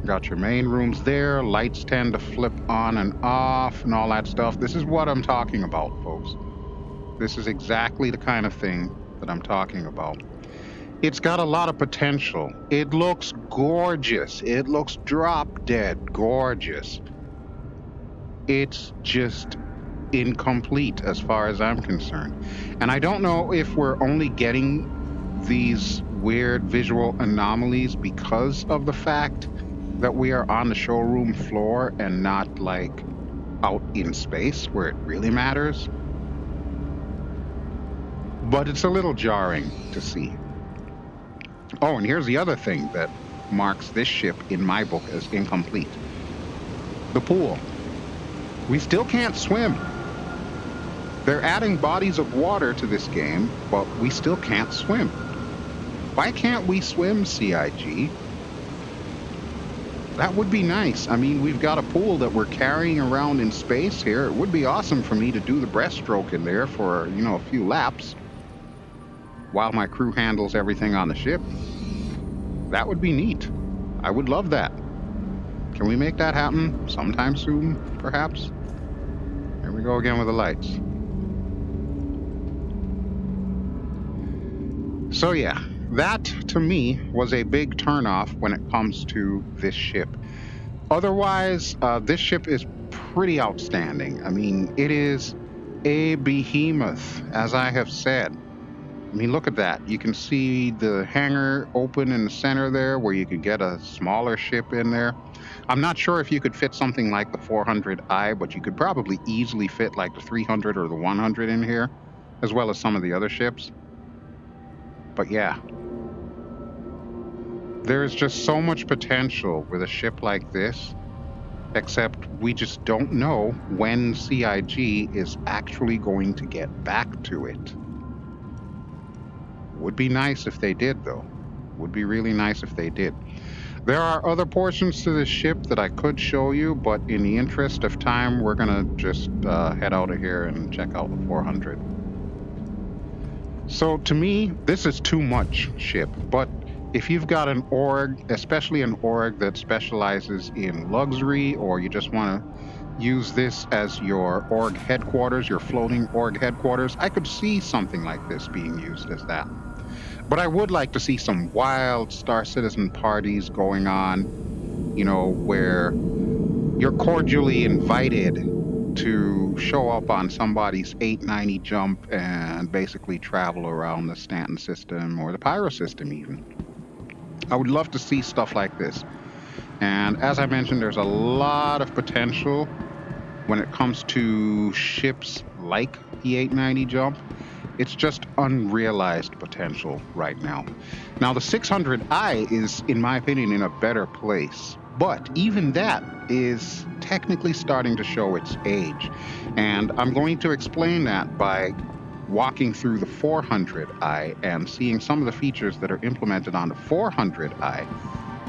[SPEAKER 1] Got your main rooms there. Lights tend to flip on and off and all that stuff. This is what I'm talking about, folks. This is exactly the kind of thing that I'm talking about. It's got a lot of potential. It looks gorgeous. It looks drop dead gorgeous. It's just incomplete as far as I'm concerned. And I don't know if we're only getting these weird visual anomalies because of the fact that we are on the showroom floor and not like out in space where it really matters. But it's a little jarring to see. Oh, and here's the other thing that marks this ship in my book as incomplete. The pool. We still can't swim. They're adding bodies of water to this game, but we still can't swim. Why can't we swim, CIG? That would be nice. I mean, we've got a pool that we're carrying around in space here. It would be awesome for me to do the breaststroke in there for, a few laps while my crew handles everything on the ship. That would be neat. I would love that. Can we make that happen sometime soon, perhaps? Here we go again with the lights. So yeah, that to me was a big turnoff when it comes to this ship. Otherwise, this ship is pretty outstanding. I mean, it is a behemoth, as I have said. I mean, look at that. You can see the hangar open in the center there where you could get a smaller ship in there. I'm not sure if you could fit something like the 400i, but you could probably easily fit like the 300 or the 100 in here, as well as some of the other ships. But yeah, there is just so much potential with a ship like this, except we just don't know when CIG is actually going to get back to it. Would be nice if they did, though. Would be really nice if they did. There are other portions to this ship that I could show you, but in the interest of time, we're gonna just head out of here and check out the 400. So to me, this is too much ship, but if you've got an org, especially an org that specializes in luxury, or you just want to use this as your org headquarters, your floating org headquarters, I could see something like this being used as that. But I would like to see some wild Star Citizen parties going on, where you're cordially invited to show up on somebody's 890 jump and basically travel around the Stanton system or the Pyro system even. I would love to see stuff like this. And as I mentioned, there's a lot of potential when it comes to ships like the 890 jump. It's just unrealized potential right now. Now, the 600i is, in my opinion, in a better place. But even that is technically starting to show its age. And I'm going to explain that by walking through the 400i and seeing some of the features that are implemented on the 400i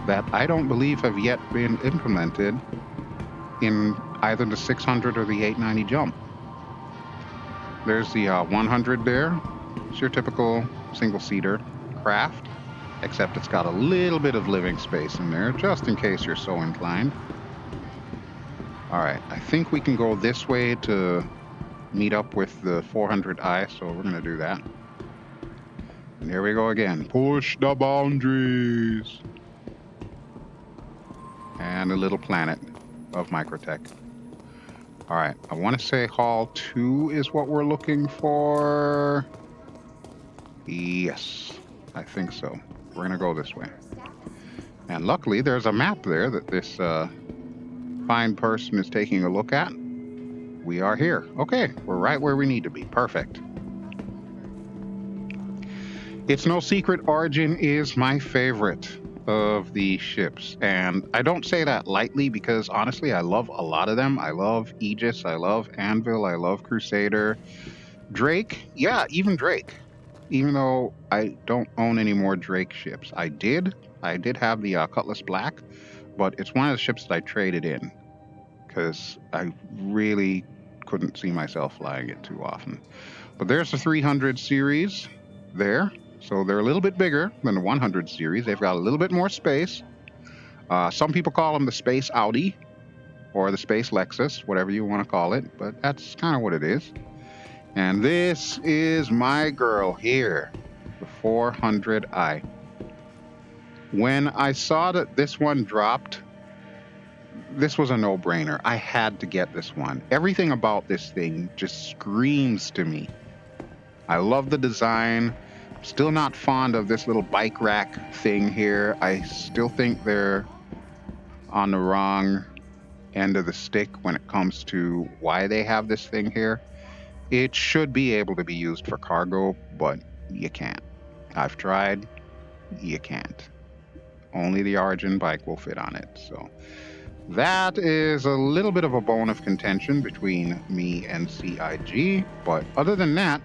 [SPEAKER 1] that I don't believe have yet been implemented in either the 600 or the 890 jump. There's the 100 there. It's your typical single-seater craft, except it's got a little bit of living space in there, just in case you're so inclined. All right, I think we can go this way to meet up with the 400i, so we're going to do that. And here we go again. Push the boundaries. And a little planet of Microtech. All right, I want to say Hall 2 is what we're looking for. Yes, I think so. We're going to go this way. And luckily, there's a map there that this fine person is taking a look at. We are here. Okay, we're right where we need to be. Perfect. It's no secret Origin is my favorite of the ships. And I don't say that lightly because, honestly, I love a lot of them. I love Aegis. I love Anvil. I love Crusader. Drake. Yeah, even Drake. Even though I don't own any more Drake ships. I did have the Cutlass Black, but it's one of the ships that I traded in because I really couldn't see myself flying it too often. But there's the 300 series there. So they're a little bit bigger than the 100 series. They've got a little bit more space. Some people call them the Space Audi or the Space Lexus, whatever you want to call it, but that's kind of what it is. And this is my girl here, the 400i. When I saw that this one dropped, this was a no-brainer. I had to get this one. Everything about this thing just screams to me. I love the design. Still not fond of this little bike rack thing here. I still think they're on the wrong end of the stick when it comes to why they have this thing here. It should be able to be used for cargo, but you can't. I've tried. You can't. Only the Origin bike will fit on it. So that is a little bit of a bone of contention between me and CIG. But other than that,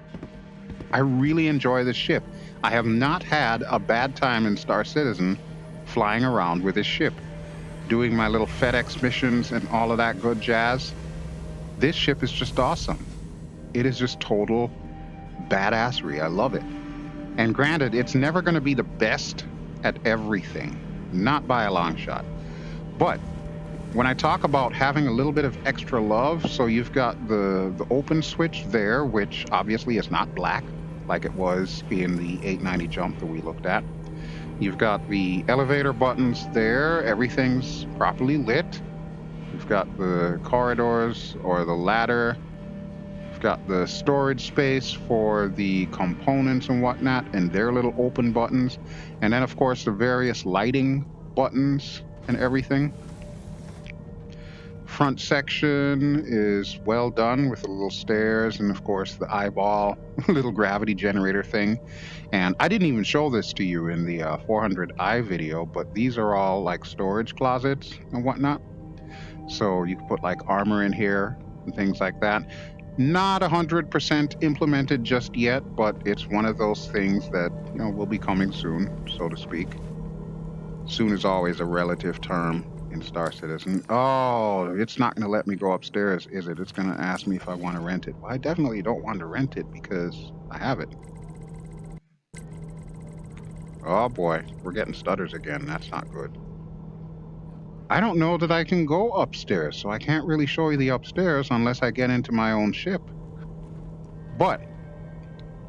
[SPEAKER 1] I really enjoy this ship. I have not had a bad time in Star Citizen flying around with this ship, doing my little FedEx missions and all of that good jazz. This ship is just awesome. It is just total badassery. I love it. And granted, it's never going to be the best at everything, not by a long shot. But when I talk about having a little bit of extra love, so you've got the open switch there, which obviously is not black like it was in the 890 jump that we looked at. You've got the elevator buttons there. Everything's properly lit. You've got the corridors or the ladder. You've got the storage space for the components and whatnot, and their little open buttons. And then, of course, the various lighting buttons and everything. Front section is well done with the little stairs and, of course, the eyeball little gravity generator thing. And I didn't even show this to you in the 400i video, but these are all like storage closets and whatnot. So you can put like armor in here and things like that. Not 100% implemented just yet, but it's one of those things that, will be coming soon, so to speak. Soon is always a relative term in Star Citizen. Oh, it's not going to let me go upstairs, is it? It's going to ask me if I want to rent it. Well, I definitely don't want to rent it because I have it. Oh boy, we're getting stutters again. That's not good. I don't know that I can go upstairs, so I can't really show you the upstairs unless I get into my own ship. But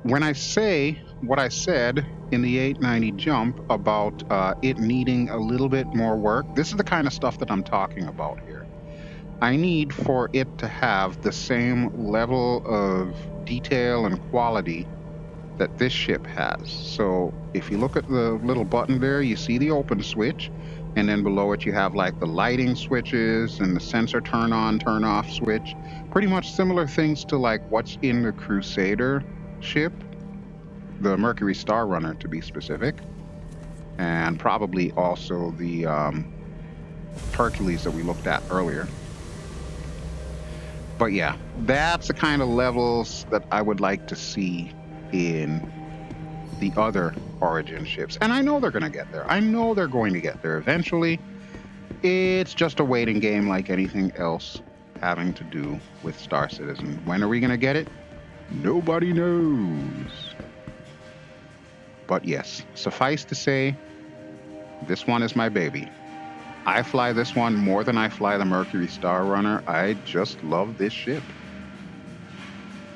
[SPEAKER 1] when I say what I said in the 890 jump about it needing a little bit more work, this is the kind of stuff that I'm talking about here. I need for it to have the same level of detail and quality that this ship has. So if you look at the little button there, you see the open switch, and then below it you have like the lighting switches and the sensor turn on, turn off switch. Pretty much similar things to like what's in the Crusader ship, the Mercury Star Runner to be specific, and probably also the Hercules that we looked at earlier. But yeah, that's the kind of levels that I would like to see in the other Origin ships. And I know they're going to get there. I know they're going to get there eventually. It's just a waiting game like anything else having to do with Star Citizen. When are we going to get it? Nobody knows. But yes, suffice to say, this one is my baby. I fly this one more than I fly the Mercury Star Runner. I just love this ship.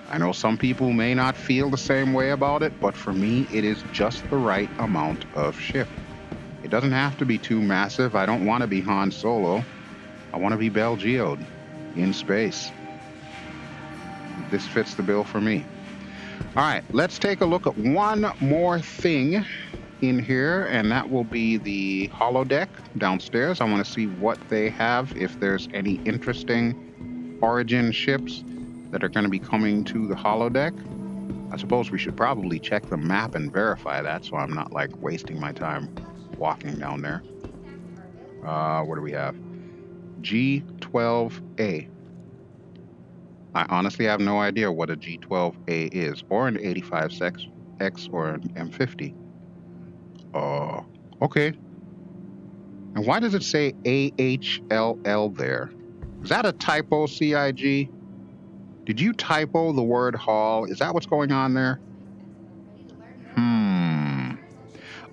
[SPEAKER 1] I know some people may not feel the same way about it, but for me, it is just the right amount of ship. It doesn't have to be too massive. I don't want to be Han Solo. I want to be BelGeode in space. This fits the bill for me. All right, let's take a look at one more thing in here, and that will be the holodeck downstairs. I want to see what they have, if there's any interesting Origin ships that are going to be coming to the holodeck. I suppose we should probably check the map and verify that so I'm not like wasting my time walking down there. What do we have? G12A. I honestly have no idea what a G12A is, or an 85X or an M50. Okay. And why does it say AHLL there? Is that a typo, CIG? Did you typo the word hall? Is that what's going on there?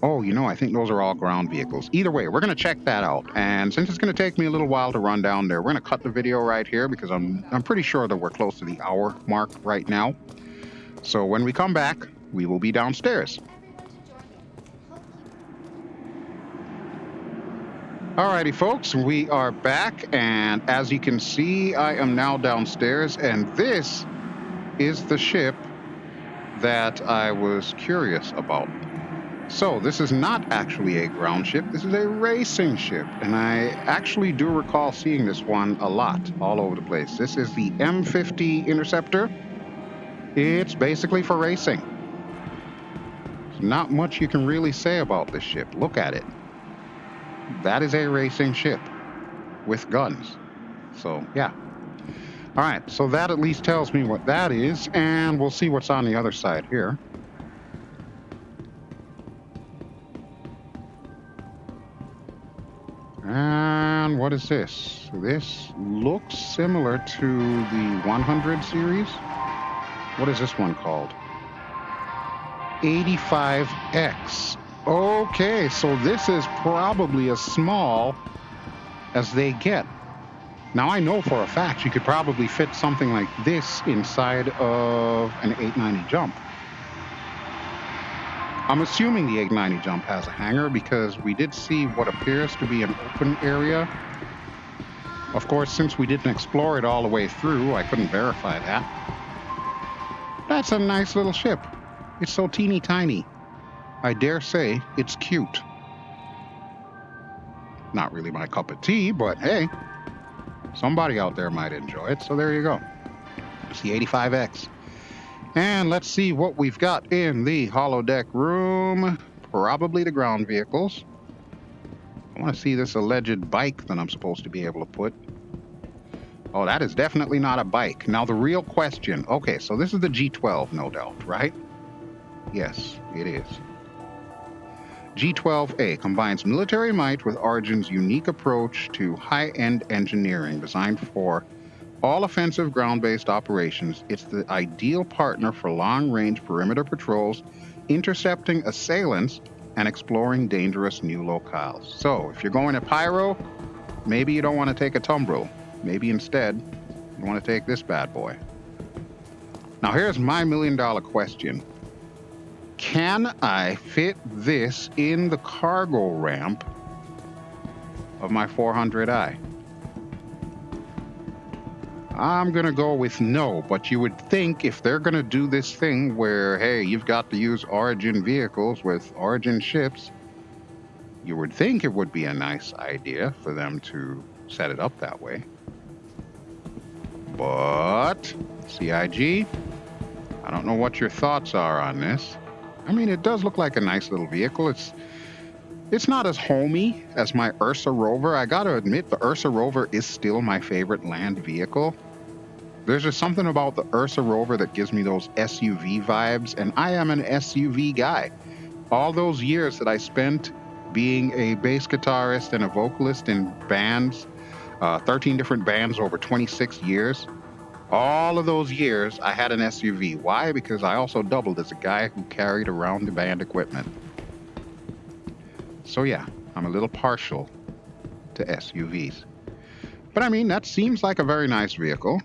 [SPEAKER 1] Oh, you know, I think those are all ground vehicles. Either way, we're going to check that out. And since it's going to take me a little while to run down there, we're going to cut the video right here because I'm pretty sure that we're close to the hour mark right now. So when we come back, we will be downstairs. Alrighty, folks, we are back. And as you can see, I am now downstairs. And this is the ship that I was curious about. So this is not actually a ground ship, this is a racing ship, and I actually do recall seeing this one a lot, all over the place. This is the M50 Interceptor. It's basically for racing. There's not much you can really say about this ship. Look at it. That is a racing ship with guns. So, yeah. All right, so that at least tells me what that is, and we'll see what's on the other side here. And what is this? This looks similar to the 100 series. What is this one called? 85X. Okay, so this is probably as small as they get. Now I know for a fact you could probably fit something like this inside of an 890 jump. I'm assuming the 890 jump has a hangar because we did see what appears to be an open area. Of course, since we didn't explore it all the way through, I couldn't verify that. That's a nice little ship. It's so teeny tiny. I dare say it's cute. Not really my cup of tea, but hey, somebody out there might enjoy it, so there you go. It's the 85X. And let's see what we've got in the holodeck room. Probably the ground vehicles. I want to see this alleged bike that I'm supposed to be able to put. Oh, that is definitely not a bike. Now, the real question. Okay, so this is the G12, no doubt, right? Yes, it is. G12A combines military might with Origin's unique approach to high-end engineering designed for all offensive ground-based operations. It's the ideal partner for long-range perimeter patrols, intercepting assailants, and exploring dangerous new locales. So, if you're going to Pyro, maybe you don't want to take a Tumbril. Maybe instead, you want to take this bad boy. Now, here's my million-dollar question. Can I fit this in the cargo ramp of my 400i? I'm going to go with no, but you would think if they're going to do this thing where, hey, you've got to use Origin vehicles with Origin ships, you would think it would be a nice idea for them to set it up that way. But, CIG, I don't know what your thoughts are on this. I mean, it does look like a nice little vehicle. It's not as homey as my Ursa Rover. I gotta admit, the Ursa Rover is still my favorite land vehicle. There's just something about the Ursa Rover that gives me those SUV vibes, and I am an SUV guy. All those years that I spent being a bass guitarist and a vocalist in bands, 13 different bands over 26 years, all of those years I had an SUV. Why? Because I also doubled as a guy who carried around the band equipment. So yeah, I'm a little partial to SUVs. But I mean, that seems like a very nice vehicle.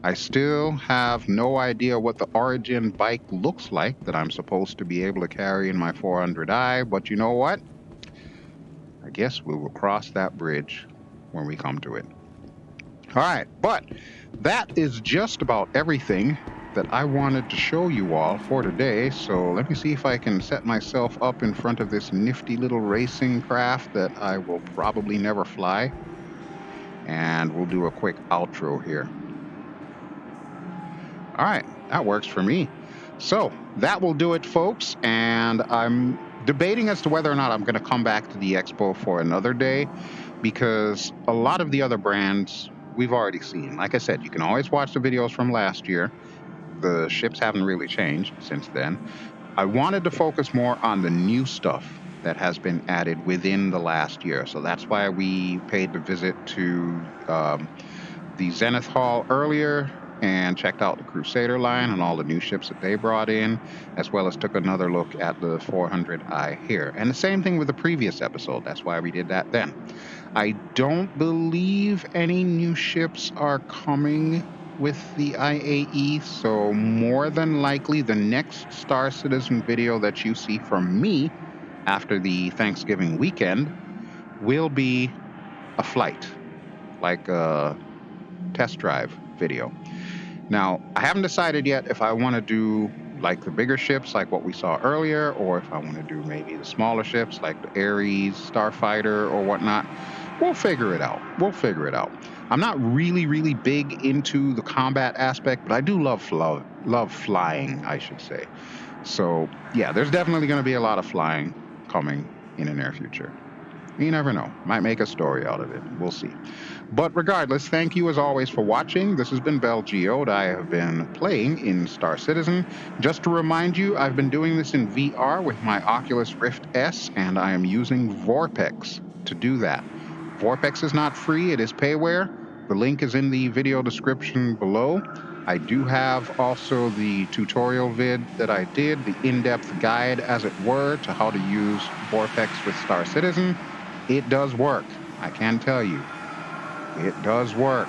[SPEAKER 1] I still have no idea what the Origin bike looks like that I'm supposed to be able to carry in my 400i, but you know what? I guess we will cross that bridge when we come to it. All right, but that is just about everything that I wanted to show you all for today. So let me see if I can set myself up in front of this nifty little racing craft that I will probably never fly. And we'll do a quick outro here. All right, that works for me. So that will do it, folks. And I'm debating as to whether or not I'm going to come back to the expo for another day, because a lot of the other brands we've already seen. Like I said, you can always watch the videos from last year. The ships haven't really changed since then. I wanted to focus more on the new stuff that has been added within the last year. So that's why we paid the visit to the Zenith Hall earlier and checked out the Crusader line and all the new ships that they brought in, as well as took another look at the 400i here. And the same thing with the previous episode. That's why we did that then. I don't believe any new ships are coming with the IAE, so more than likely the next Star Citizen video that you see from me after the Thanksgiving weekend will be a flight, like a test drive video. Now, I haven't decided yet if I want to do like the bigger ships, like what we saw earlier, or if I want to do maybe the smaller ships, like the Ares, Starfighter, or whatnot. We'll figure it out. I'm not really big into the combat aspect, but I do love flying, I should say. So yeah, there's definitely going to be a lot of flying coming in the near future. You never know. Might make a story out of it. We'll see. But regardless, thank you as always for watching. This has been BelGeode. I have been playing in Star Citizen. Just to remind you, I've been doing this in VR with my Oculus Rift S, and I am using Vorpx to do that. Vorpx is not free, it is payware. The link is in the video description below. I do have also the tutorial vid that I did, the in-depth guide, as it were, to how to use Vorpx with Star Citizen. It does work, I can tell you. It does work.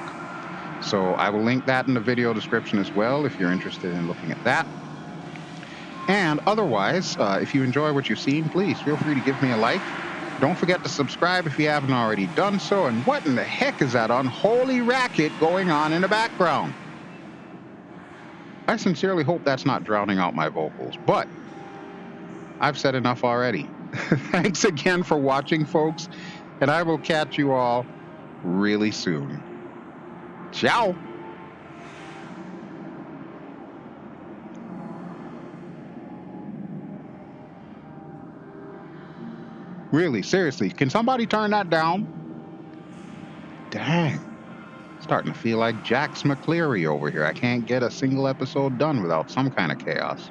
[SPEAKER 1] So I will link that in the video description as well if you're interested in looking at that. And otherwise, if you enjoy what you've seen, please feel free to give me a like. Don't forget to subscribe if you haven't already done so. And what in the heck is that unholy racket going on in the background? I sincerely hope that's not drowning out my vocals, but I've said enough already. Thanks again for watching, folks, and I will catch you all really soon. Ciao! Really, seriously, can somebody turn that down? Dang. Starting to feel like Jax McCleary over here. I can't get a single episode done without some kind of chaos.